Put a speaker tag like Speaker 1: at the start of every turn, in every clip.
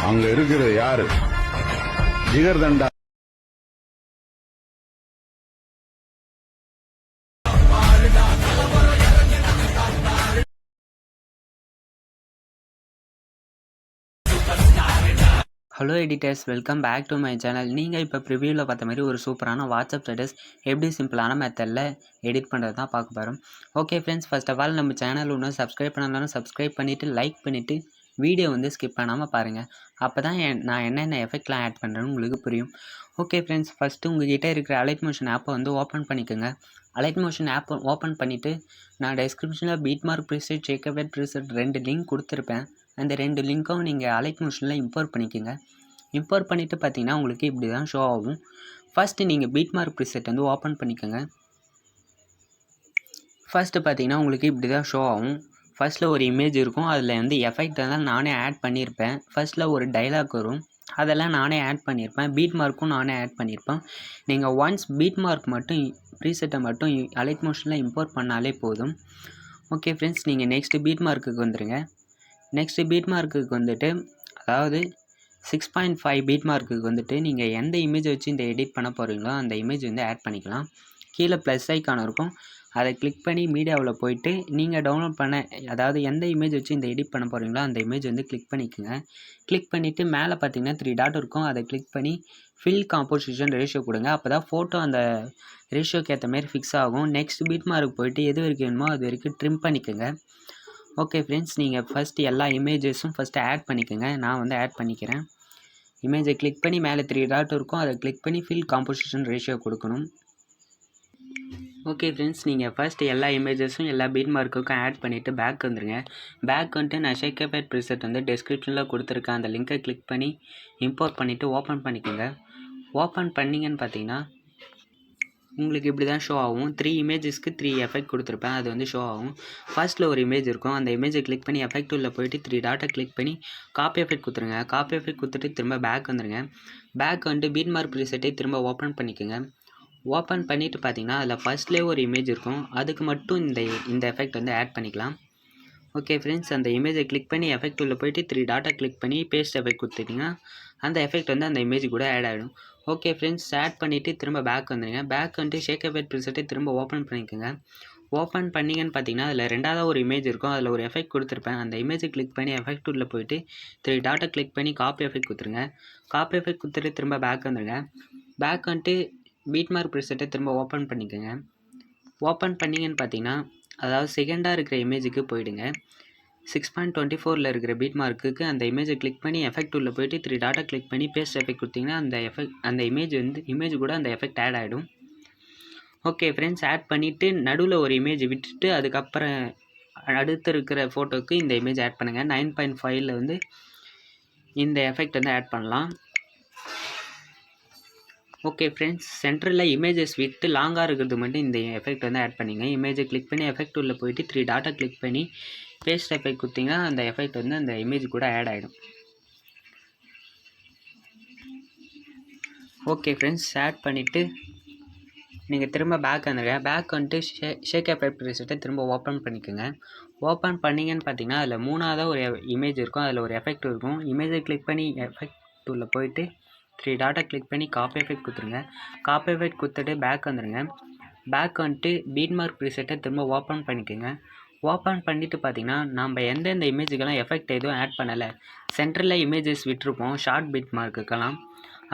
Speaker 1: அங்க இருக்கிறது யாரு? Jigarthanda.
Speaker 2: Hello editors, welcome back to my channel. நீங்கள் இப்போ ப்ரிவியூவில் பார்த்த மாதிரி ஒரு சூப்பரான வாட்ஸ்அப் ஸ்டேட்டஸ் எப்படி சிம்பிளான மெத்தடில் எடிட் பண்ணுறது தான் பார்க்க போகிறோம். Okay friends, first of all நம்ம சேனல் இன்னும் சப்ஸ்கிரைப் பண்ணாலும் சப்ஸ்கிரைப் பண்ணிவிட்டு லைக் பண்ணிவிட்டு வீடியோ ஸ்கிப் பண்ணாமல் பாருங்கள். அப்போ தான் நான் என்னென்ன எஃபெக்ட்லாம் ஆட் பண்ணுறேன்னு உங்களுக்கு புரியும். ஓகே ஃப்ரெண்ட்ஸ், ஃபஸ்ட்டு உங்கள்கிட்ட இருக்கிற அலைட் மோஷன் ஆப்பை ஓப்பன் பண்ணிக்கோங்க. அலைட் மோஷன் ஆப்பை ஓப்பன் பண்ணிவிட்டு நான் டிஸ்கிரிப்ஷனில் beat mark preset, shaker preset 2 link கொடுத்துருப்பேன். அந்த 2 லிங்க்கும் நீங்கள் அலைட் மோஷனில் இம்போர்ட் பண்ணிக்கோங்க. இம்போர்ட் பண்ணிவிட்டு பார்த்தீங்கன்னா உங்களுக்கு இப்படி தான் ஷோ ஆகும். ஃபஸ்ட்டு நீங்கள் பீட் மார்க் ப்ரீசெட் ஓப்பன் பண்ணிக்கோங்க. ஃபஸ்ட்டு பார்த்தீங்கன்னா உங்களுக்கு இப்படி தான் ஷோ ஆகும். ஃபஸ்ட்டில் ஒரு இமேஜ் இருக்கும், அதில் எஃபெக்ட் தான் நானே ஆட் பண்ணியிருப்பேன். ஃபஸ்ட்டில் ஒரு டைலாக் வரும், அதெல்லாம் நானே ஆட் பண்ணியிருப்பேன். பீட் மார்க்கும் நானே ஆட் பண்ணியிருப்பேன். நீங்கள் ஒன்ஸ் பீட் மார்க் மட்டும் ப்ரீசெட்டை மட்டும் அலைட் மோஷனில் இம்போர்ட் பண்ணாலே போதும். ஓகே ஃப்ரெண்ட்ஸ், நீங்கள் நெக்ஸ்ட்டு பீட் மார்க்குக்கு வந்துடுங்க. நெக்ஸ்ட்டு பீட் மார்க்குக்கு வந்துட்டு, அதாவது 6.5 பீட் மார்க்குக்கு நீங்கள் எந்த இமேஜ் வச்சு இந்த எடிட் பண்ண போகிறீங்களோ அந்த இமேஜ் ஆட் பண்ணிக்கலாம். கீழே ப்ளஸ் ஐக்கான் இருக்கும், அதை கிளிக் பண்ணி மீடியாவில் போயிட்டு நீங்கள் டவுன்லோட் பண்ண, அதாவது எந்த இமேஜ் வச்சு இந்த எடிட் பண்ண போகிறீங்களோ அந்த இமேஜ் கிளிக் பண்ணிக்கோங்க. கிளிக் பண்ணிவிட்டு மேலே பார்த்தீங்கன்னா 3 டாட் இருக்கும், அதை கிளிக் பண்ணி ஃபில் காம்போசிஷன் ரேஷியோ கொடுங்க. அப்போ தான் ஃபோட்டோ அந்த ரேஷியோக்கு ஏற்ற மாதிரி ஃபிக்ஸ் ஆகும். நெக்ஸ்ட் பீட் மார்க் போயிட்டு எது வரைக்கும் வேணுமோ அது வரைக்கும் ட்ரிம் பண்ணிக்கோங்க. ஓகே ஃப்ரெண்ட்ஸ், நீங்கள் ஃபஸ்ட்டு எல்லா இமேஜஸும் ஃபஸ்ட்டு ஆட் பண்ணிக்கோங்க. நான் ஆட் பண்ணிக்கிறேன். இமேஜை கிளிக் பண்ணி மேலே 3 டாட் இருக்கும், அதை கிளிக் பண்ணி ஃபில் காம்போசிஷன் ரேஷியோ கொடுக்கணும். ஓகே ஃப்ரெண்ட்ஸ், நீங்கள் ஃபஸ்ட்டு எல்லா இமேஜஸும் எல்லா பீட் மார்க்குக்கும் ஆட் பண்ணிவிட்டு பேக் வந்துடுங்க. பேக் நான் ஷேக்கர் ப்ரீசெட் டிஸ்கிரிப்ஷனில் கொடுத்துருக்கேன். அந்த லிங்கை கிளிக் பண்ணி இம்போர்ட் பண்ணிவிட்டு ஓப்பன் பண்ணிக்கோங்க. ஓப்பன் பண்ணிங்கன்னு பார்த்தீங்கன்னா உங்களுக்கு இப்படி தான் ஷோ ஆகும். 3 இமேஜஸ்க்கு 3 எஃபெக்ட் கொடுத்துருப்பேன், அது ஷோ ஆகும். ஃபர்ஸ்ட்டில் ஒரு இமேஜ் இருக்கும், அந்த இமேஜை கிளிக் பண்ணி எஃபெக்ட் உள்ள போயிட்டு 3 டாட்டை கிளிக் பண்ணி காப்பி எஃபெக்ட் கொடுத்துருங்க. காப்பி எஃபெக்ட் கொடுத்துட்டு திரும்ப பேக் வந்துடுங்க. பேக் பீட் மார்க் ப்ரீசெட்டை திரும்ப ஓப்பன் பண்ணிக்கோங்க. ஓப்பன் பண்ணிவிட்டு பார்த்தீங்கன்னா அதில் ஃபர்ஸ்ட்லேயே ஒரு இமேஜ் இருக்கும், அதுக்கு மட்டும் இந்த எஃபெக்ட் ஆட் பண்ணிக்கலாம். ஓகே ஃப்ரெண்ட்ஸ், அந்த இமேஜை கிளிக் பண்ணி எஃபெக்ட் உள்ள போயிட்டு 3 டாட்டை கிளிக் பண்ணி பேஸ்ட் எஃபெக்ட் கொடுத்துட்டிங்கன்னா அந்த எஃபெக்ட் அந்த இமேஜ் கூட ஆட் ஆகிடும். ஓகே ஃப்ரெண்ட்ஸ், ஆட் பண்ணிவிட்டு திரும்ப பேக் வந்துடுங்க. பேக் ஷேக்கர் ப்ரீசெட்டை திரும்ப ஓப்பன் பண்ணிக்கோங்க. ஓப்பன் பண்ணிங்கன்னு பார்த்தீங்கன்னா அதில் 2வது ஒரு இமேஜ் இருக்கும், அதில் ஒரு எஃபெக்ட் கொடுத்துருப்பேன். அந்த இமேஜை கிளிக் பண்ணி எஃபெக்ட் உள்ள போயிட்டு 3 டாட்டை கிளிக் பண்ணி காப்பி எஃபெக்ட் கொடுத்துருங்க. காப்பி எஃபெக்ட் கொடுத்துட்டு திரும்ப பேக் வந்துடுங்க. பேக் பீட் மார்க் ப்ரீசெட்டை திரும்ப ஓப்பன் பண்ணிக்கோங்க. ஓப்பன் பண்ணிங்கன்னு பார்த்தீங்கன்னா அதாவது செகண்டாக இருக்கிற இமேஜுக்கு போயிடுங்க. 6.24 இருக்கிற பீட் மார்க்குக்கு அந்த இமேஜை கிளிக் பண்ணி எஃபெக்ட் உள்ள போயிட்டு 3 டாட்டை கிளிக் பண்ணி பேஸ்ட் எஃபெக்ட் கொடுத்தீங்கன்னா அந்த இமேஜ் கூட அந்த எஃபெக்ட் ஆட் ஆகிடும். ஓகே ஃப்ரெண்ட்ஸ், ஆட் பண்ணிவிட்டு நடுவில் ஒரு இமேஜ் விட்டுட்டு அதுக்கப்புறம் அடுத்து இருக்கிற ஃபோட்டோவுக்கு இந்த இமேஜ் ஆட் பண்ணுங்கள். 9.5 இந்த எஃபெக்ட் ஆட் பண்ணலாம். ஓகே ஃப்ரெண்ட்ஸ், சென்டரில் இமேஜஸ் விட்டு லாங்காக இருக்கிறது மட்டும் இந்த எஃபெக்ட் ஆட் பண்ணிங்க. இமேஜை கிளிக் பண்ணி எஃபெக்ட் உள்ள போயிட்டு 3 டாட்டை கிளிக் பண்ணி பேஸ்ட் எஃபெக்ட் கொடுத்தீங்கன்னா அந்த எஃபெக்ட் அந்த இமேஜ் கூட ஆட் ஆகிடும். ஓகே ஃப்ரெண்ட்ஸ், ஆட் பண்ணிவிட்டு நீங்கள் திரும்ப பேக் வந்துடுங்க. பேக் ஷேக்கர் ப்ரீசெட்டை திரும்ப ஓப்பன் பண்ணிக்கோங்க. ஓப்பன் பண்ணிங்கன்னு பார்த்தீங்கன்னா அதில் 3வது ஒரு இமேஜ் இருக்கும், அதில் ஒரு எஃபெக்ட் இருக்கும். இமேஜை கிளிக் பண்ணி எஃபெக்ட் உள்ள போயிட்டு 3 டாட்டை கிளிக் பண்ணி காப்பி எஃபெக்ட் கொடுத்துருங்க. காப்பி எஃபெக்ட் கொடுத்துட்டு பேக் வந்துடுங்க. பேக் பீட் மார்க் ப்ரீசெட்டை திரும்ப ஓப்பன் பண்ணிக்கோங்க. ஓப்பன் பண்ணிவிட்டு பார்த்தீங்கன்னா நம்ம எந்தெந்த இமேஜுக்கெல்லாம் எஃபெக்ட் எதுவும் ஆட் பண்ணலை, சென்டரில் இமேஜஸ் விட்டுருப்போம் ஷார்ட் பீட் மார்க்குக்கெல்லாம்,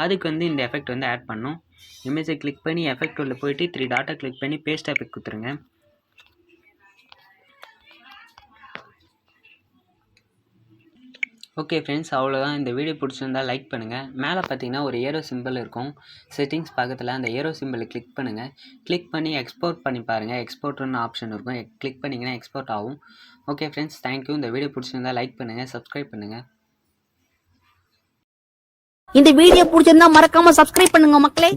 Speaker 2: அதுக்கு இந்த எஃபெக்ட் ஆட் பண்ணணும். இமேஜை கிளிக் பண்ணி எஃபெக்ட் உள்ள போயிட்டு 3 டாட்டை கிளிக் பண்ணி பேஸ்ட் எஃபெக்ட் கொடுத்துருங்க. ஓகே ஃப்ரெண்ட்ஸ், அவ்வளோதான். இந்த வீடியோ பிடிச்சிருந்தால் லைக் பண்ணுங்கள். மேலே பார்த்தீங்கன்னா ஒரு ஏரோ சிம்பிள் இருக்கும், செட்டிங்ஸ் பக்கத்தில் அந்த ஏரோ சிம்பிளை கிளிக் பண்ணுங்கள். கிளிக் பண்ணி எக்ஸ்போர்ட் பண்ணி பாருங்கள். எக்ஸ்போர்ட்னு ஆப்ஷன் இருக்கும், கிளிக் பண்ணிங்கன்னா எக்ஸ்போர்ட் ஆகும். Okay friends, thank you. இந்த வீடியோ பிடிச்சிருந்தால் லைக் பண்ணுங்கள், சப்ஸ்கிரைப் பண்ணுங்கள்.
Speaker 3: இந்த வீடியோ பிடிச்சிருந்தா மறக்காம சப்ஸ்கிரைப் பண்ணுங்க மக்களே.